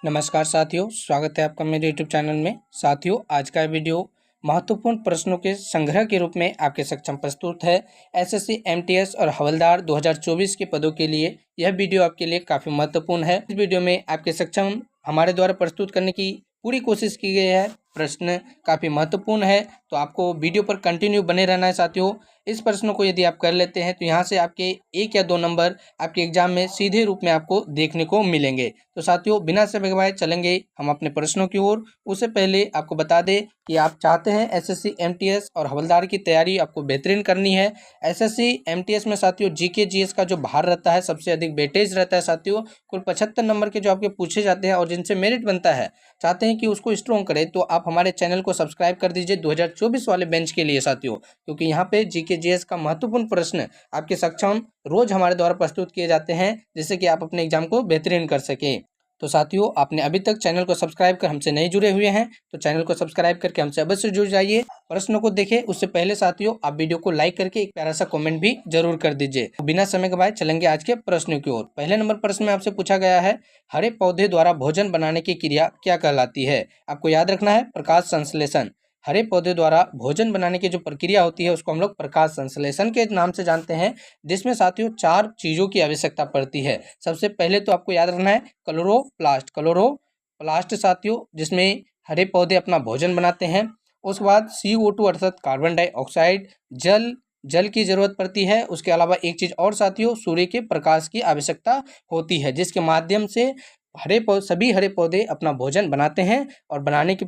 नमस्कार साथियों, स्वागत है आपका मेरे YouTube चैनल में। साथियों, आज का वीडियो महत्वपूर्ण प्रश्नों के संग्रह के रूप में आपके सक्षम प्रस्तुत है। एसएससी, एमटीएस और हवलदार 2024 के पदों के लिए यह वीडियो आपके लिए काफ़ी महत्वपूर्ण है। इस वीडियो में आपके सक्षम हमारे द्वारा प्रस्तुत करने की पूरी कोशिश की गई है। प्रश्न काफ़ी महत्वपूर्ण है, तो आपको वीडियो पर कंटिन्यू बने रहना है। साथियों, इस प्रश्नों को यदि आप कर लेते हैं तो यहाँ से आपके 1 या 2 नंबर आपके एग्जाम में सीधे रूप में आपको देखने को मिलेंगे। तो साथियों, बिना समय गवाए चलेंगे हम अपने प्रश्नों की ओर। उससे पहले आपको बता दें कि आप चाहते हैं एसएससी, एमटीएस और हवलदार की तैयारी आपको बेहतरीन करनी है। एसएससी, एमटीएस में साथियों जीके जीएस का जो भार रहता है, सबसे अधिक वेटेज रहता है। साथियों, कुल 75 नंबर के जो आपके पूछे जाते हैं और जिनसे मेरिट बनता है, चाहते हैं कि उसको स्ट्रॉन्ग करें, तो आप हमारे चैनल को सब्सक्राइब कर दीजिए 2024 वाले बेंच के लिए साथियों, क्योंकि यहाँ पे जीके जीएस का महत्वपूर्ण प्रश्न आपके सक्षम रोज हमारे द्वारा प्रस्तुत किए जाते हैं, जिससे कि आप अपने एग्जाम को बेहतरीन कर सकें। तो साथियों, आपने अभी तक चैनल को सब्सक्राइब कर हमसे नहीं जुड़े हुए हैं तो चैनल को सब्सक्राइब करके हमसे अवश्य जुड़ जाइए। प्रश्नों को देखें उससे पहले साथियों, आप वीडियो को लाइक करके एक प्यारा सा कमेंट भी जरूर कर दीजिए। बिना समय गवाए चलेंगे आज के प्रश्नों की ओर। पहले नंबर प्रश्न में आपसे पूछा गया है, हरे पौधे द्वारा भोजन बनाने की क्रिया क्या कहलाती है? आपको याद रखना है प्रकाश संश्लेषण। हरे पौधे द्वारा भोजन बनाने की जो प्रक्रिया होती है उसको हम लोग प्रकाश संश्लेषण के नाम से जानते हैं, जिसमें साथियों 4 चीज़ों की आवश्यकता पड़ती है। सबसे पहले तो आपको याद रखना है क्लोरोप्लास्ट साथियों, जिसमें हरे पौधे अपना भोजन बनाते हैं। उसके बाद CO2 अर्थात कार्बन डाइऑक्साइड, जल की जरूरत पड़ती है। उसके अलावा एक चीज़ और साथियों, सूर्य के प्रकाश की आवश्यकता होती है, जिसके माध्यम से सभी हरे पौधे अपना भोजन बनाते हैं। और बनाने की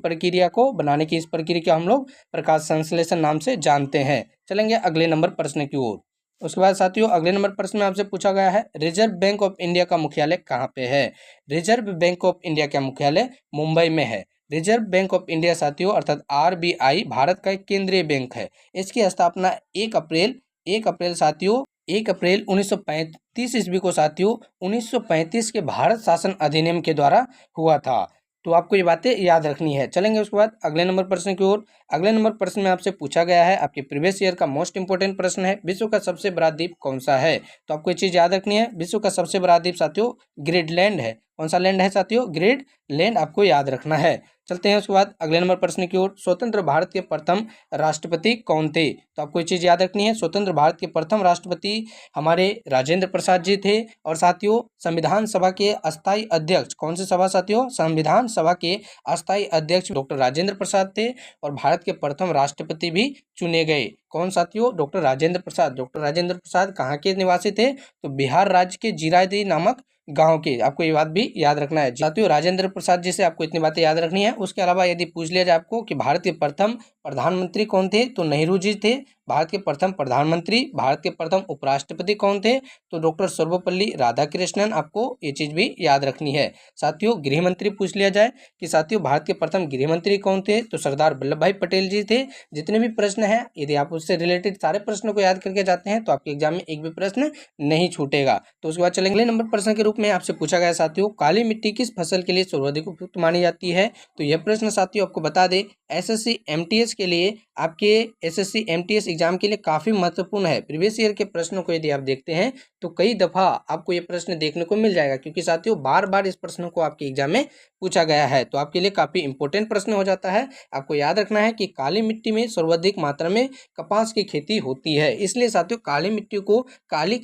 इस प्रक्रिया को हम लोग प्रकाश संश्लेषण नाम से जानते हैं। चलेंगे अगले नंबर प्रश्न की ओर। उसके बाद साथियों, अगले नंबर प्रश्न में आपसे पूछा गया है, रिजर्व बैंक ऑफ इंडिया का मुख्यालय कहाँ पे है? रिजर्व बैंक ऑफ इंडिया का मुख्यालय मुंबई में है। रिजर्व बैंक ऑफ इंडिया साथियों अर्थात RBI भारत का एक केंद्रीय बैंक है। इसकी स्थापना 1 अप्रैल साथियों 1 अप्रैल 1935 ईस्वी को साथियों 1935 के भारत शासन अधिनियम के द्वारा हुआ था। तो आपको ये बातें याद रखनी है। चलेंगे उसके बाद अगले नंबर प्रश्न की ओर। अगले नंबर प्रश्न में आपसे पूछा गया है, आपके प्रीवियस ईयर का मोस्ट इंपोर्टेंट प्रश्न है, विश्व का सबसे बड़ा द्वीप कौन सा है? तो आपको ये चीज़ याद रखनी है, विश्व का सबसे बड़ा द्वीप साथियों ग्रीनलैंड है। कौन सा लैंड है साथियों? ग्रीनलैंड आपको याद रखना है। चलते हैं उसके बाद अगले नंबर प्रश्न की ओर। स्वतंत्र भारत के प्रथम राष्ट्रपति कौन थे? तो आपको ये चीज़ याद रखनी है, स्वतंत्र भारत के प्रथम राष्ट्रपति हमारे राजेंद्र प्रसाद जी थे। और साथियों, संविधान सभा के अस्थायी अध्यक्ष, कौन सी सभा साथियों? संविधान सभा के अस्थायी अध्यक्ष डॉक्टर राजेंद्र प्रसाद थे। और भारत के प्रथम राष्ट्रपति भी चुने गए। कौन साथियों? डॉक्टर राजेंद्र प्रसाद। डॉक्टर राजेंद्र प्रसाद कहाँ के निवासी थे? तो बिहार राज्य के जीरादेई नामक गांव के। आपको ये बात भी याद रखना है साथियों, राजेंद्र प्रसाद जी से आपको इतनी बातें याद रखनी है। उसके अलावा यदि पूछ लिया जाए आपको कि भारत के प्रथम प्रधानमंत्री कौन थे, तो नेहरू जी थे भारत के प्रथम प्रधानमंत्री। भारत के प्रथम उपराष्ट्रपति कौन थे? तो डॉक्टर सर्वपल्ली राधाकृष्णन। आपको ये चीज़ भी याद रखनी है। साथियों, गृह मंत्री पूछ लिया जाए कि साथियों भारत के प्रथम गृह मंत्री कौन थे, तो सरदार वल्लभ भाई पटेल जी थे। जितने भी प्रश्न हैं, यदि आप उससे रिलेटेड सारे प्रश्नों को याद करके जाते हैं तो आपके एग्जाम में एक भी प्रश्न नहीं छूटेगा। तो उसके बाद चलेंगे अगले नंबर प्रश्न के रूप में आपसे पूछा गया साथियों, काली मिट्टी किस फसल के लिए सर्वाधिक उपयुक्त मानी जाती है? तो यह प्रश्न साथियों आपको बता दें, एसएससी एमटीएस के लिए, आपके एसएससी एमटीएस एग्जाम के लिए काफ़ी महत्वपूर्ण है। प्रीवियस ईयर के प्रश्नों को यदि आप देखते हैं तो कई दफ़ा आपको ये प्रश्न देखने को मिल जाएगा, क्योंकि साथियों बार बार इस प्रश्न को आपके एग्जाम में पूछा गया है। तो आपके लिए काफ़ी इंपॉर्टेंट प्रश्न हो जाता है। आपको याद रखना है कि काली मिट्टी में सर्वाधिक मात्रा में कपास की खेती होती है, इसलिए साथियों काली मिट्टी को काली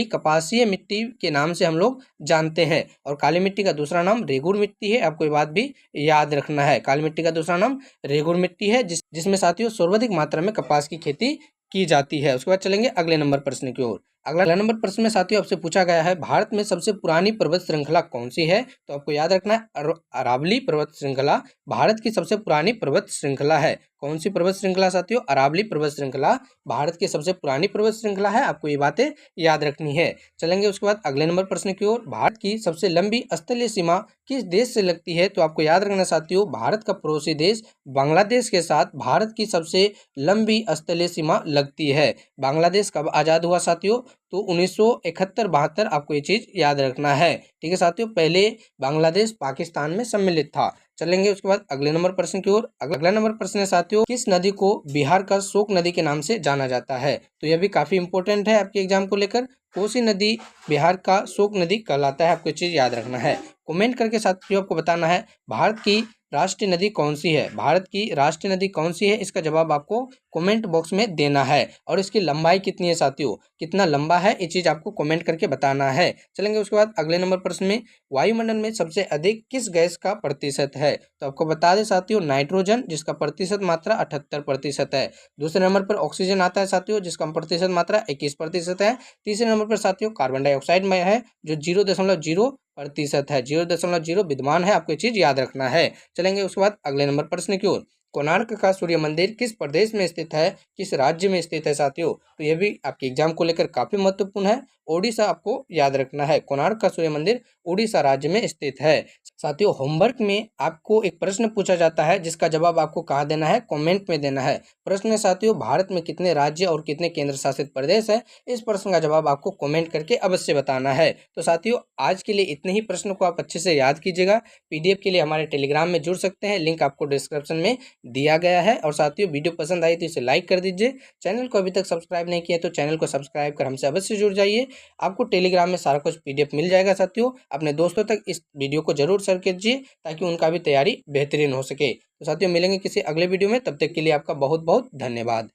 कपासीय मिट्टी के नाम से हम लोग जानते हैं। और काली मिट्टी का दूसरा नाम रेगुर मिट्टी है। आपको ये बात भी याद रखना है, काली मिट्टी का दूसरा नाम रेगुर मिट्टी है, जिसमें साथियों सर्वाधिक मात्रा में कपास की खेती की जाती है। उसके बाद चलेंगे अगले नंबर प्रश्न की ओर। अगला नंबर प्रश्न में साथियों आपसे पूछा गया है, भारत में सबसे पुरानी पर्वत श्रृंखला कौन सी है? तो आपको याद रखना है अरावली पर्वत श्रृंखला भारत की सबसे पुरानी पर्वत श्रृंखला है। कौन सी पर्वत श्रृंखला साथियों? अरावली पर्वत श्रृंखला भारत की सबसे पुरानी पर्वत श्रृंखला है। आपको ये बातें याद रखनी है। चलेंगे उसके बाद अगले नंबर प्रश्न की ओर। भारत की सबसे लंबी स्थलीय सीमा किस देश से लगती है? तो आपको याद रखना साथियों, भारत का पड़ोसी देश बांग्लादेश के साथ भारत की सबसे लंबी स्थलीय सीमा लगती है। बांग्लादेश कब आज़ाद हुआ साथियों? तो 1971-72। आपको ये चीज़ याद रखना है। ठीक है साथियों, पहले बांग्लादेश पाकिस्तान में सम्मिलित था। चलेंगे उसके बाद अगले नंबर प्रश्न की ओर। अगला नंबर प्रश्न है साथियों, किस नदी को बिहार का शोक नदी के नाम से जाना जाता है? तो यह भी काफी इंपॉर्टेंट है आपके एग्जाम को लेकर। कोसी नदी बिहार का शोक नदी कहलाता है, आपको चीज याद रखना है। कमेंट करके साथियों आपको बताना है भारत की राष्ट्रीय नदी कौन सी है। भारत की राष्ट्रीय नदी कौन सी है, इसका जवाब आपको कमेंट बॉक्स में देना है। और इसकी लंबाई कितनी है साथियों, कितना लंबा है, ये चीज आपको कमेंट करके बताना है। चलेंगे उसके बाद अगले नंबर प्रश्न में, वायुमंडल में सबसे अधिक किस गैस का प्रतिशत है? तो आपको बता दें साथियों, नाइट्रोजन, जिसका प्रतिशत मात्रा 78% है। दूसरे नंबर पर ऑक्सीजन आता है साथियों, जिसका प्रतिशत मात्रा 21% है। तीसरे नंबर पर साथियों कार्बन डाइऑक्साइड में है, जो 0.0% है, 0.0 विद्यमान है, आपको चीज याद रखना है। चलेंगे उसके बाद अगले नंबर प्रश्न की ओर। कोणार्क का सूर्य मंदिर किस प्रदेश में स्थित है, किस राज्य में स्थित है साथियों? तो यह भी आपके एग्जाम को लेकर काफी महत्वपूर्ण है। ओडिशा आपको याद रखना है, कोणार्क का सूर्य मंदिर उड़ीसा राज्य में स्थित है। साथियों होमवर्क में आपको एक प्रश्न पूछा जाता है, जिसका जवाब आपको कहाँ देना है, कमेंट में देना है। प्रश्न है साथियों, भारत में कितने राज्य और कितने केंद्र शासित प्रदेश है? इस प्रश्न का जवाब आपको कमेंट करके अवश्य बताना है। तो साथियों आज के लिए इतने ही प्रश्नों को आप अच्छे से याद कीजिएगा। पीडीएफ के लिए हमारे टेलीग्राम में जुड़ सकते हैं, लिंक आपको डिस्क्रिप्शन में दिया गया है। और साथियों वीडियो पसंद आई तो इसे लाइक कर दीजिए। चैनल को अभी तक सब्सक्राइब नहीं किया तो चैनल को सब्सक्राइब कर हमसे अवश्य जुड़ जाइए। आपको टेलीग्राम में सारा कुछ पीडीएफ मिल जाएगा साथियों। अपने दोस्तों तक इस वीडियो को जरूर शेयर कीजिए, ताकि उनका भी तैयारी बेहतरीन हो सके। तो साथियों मिलेंगे किसी अगले वीडियो में, तब तक के लिए आपका बहुत बहुत धन्यवाद।